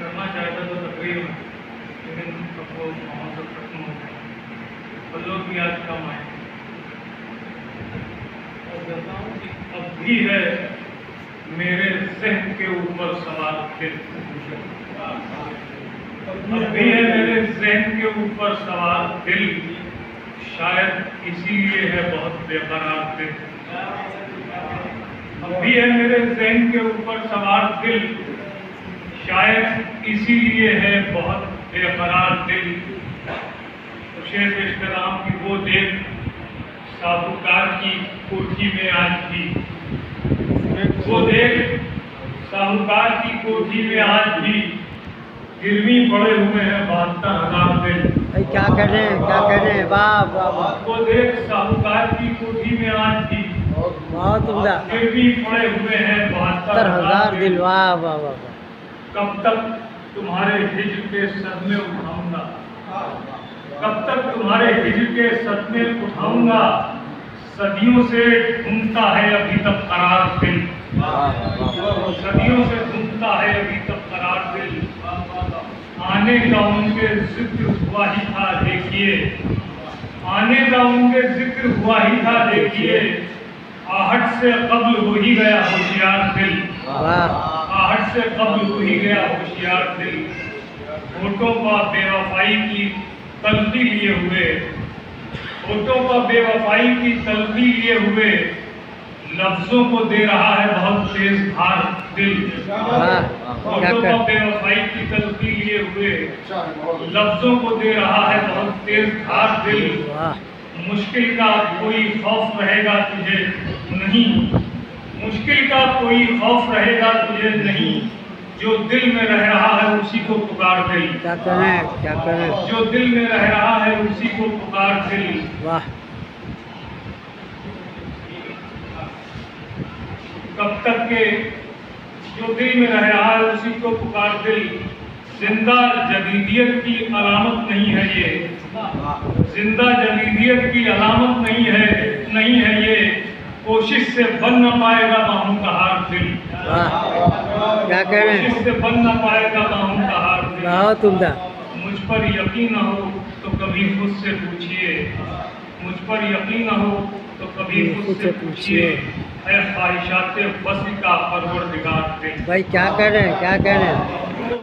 करना चाहता तो तकरीर में, लेकिन अब वो मौसम खत्म हो गया और लोग भी आज कम आए। और कहता हूँ कि अब भी है मेरे ज़हन के ऊपर सवाल फिर, अब भी है मेरे ज़हन के ऊपर सवाल दिल, शायद इसीलिए है बहुत बेकरार दिल। अब भी है मेरे ज़हन के ऊपर सवाल दिल, शायद इसीलिए है बहुत बेकरार दिल। तो शेर पेश कर रहा हूं कि वो देख साहूकार की कोठी में आज भी, वो देख साहूकार की कोठी में आज भी गिरवी पड़े हुए हैं 72,000 दिल। क्या कर रहे हैं, क्या कर रहे हैं? वाह वाह वाह, वो देख साहूकार की कोठी में आज भी बहुत उम्दा, गिरवी पड़े हुए हैं 72,000 दिल। वाह वाह वाह वाह। कब तक तुम्हारे हिज्र के सदमे उठाऊंगा, कब तक तुम्हारे हिज्र के सदमे उठाऊंगा, सदियों से ढूंढता है अभी तक करार दिल, सदियों से ढूंढता है अभी तक करार दिल। आने का उनके जिक्र हुआ ही था देखिए, आने का उनके जिक्र हुआ ही था देखिए, आहट से कब्ल हो ही गया होशियार दिल, आहट से कब्ल हो ही गया होशियार दिल। होठों का बेवफाई की तलखी लिए हुए, होठों का बेवफाई की तलखी लिए हुए, लफ्जों को दे रहा है बहुत तेज धार दिल। होठों का बेवफाई की तलखी लिए हुए, लफ्जों को दे रहा है बहुत तेज धार दिल। मुश्किल का कोई खौफ रहेगा तुझे नहीं, मुश्किल का कोई खौफ रहेगा तुझे नहीं, जो दिल में रह रहा है उसी को पुकार दिल। क्या करें, क्या करें? जो दिल में रह रहा है उसी को पुकार दिल। वाह। कब तक के जो दिल में रह रहा है उसी को पुकार दिल। जिंदा जदीदियत की अलामत नहीं है ये, जिंदा जदीदियत की अलामत नहीं है, नहीं है ये, कोशिश से बन न पाएगा बाहों का हार दिल। क्या कह रहे हैं? कोशिश से बन न पाएगा बाहों का हार दिल। बहुत उम्दा। मुझ पर यकीन न हो तो कभी खुद से पूछिए, मुझ पर यकीन न हो तो कभी खुद से पूछिए, है ख्वाहिशात वस्ल का परवरदिगार दिल। भाई क्या कह रहे हैं, क्या कह रहे हैं?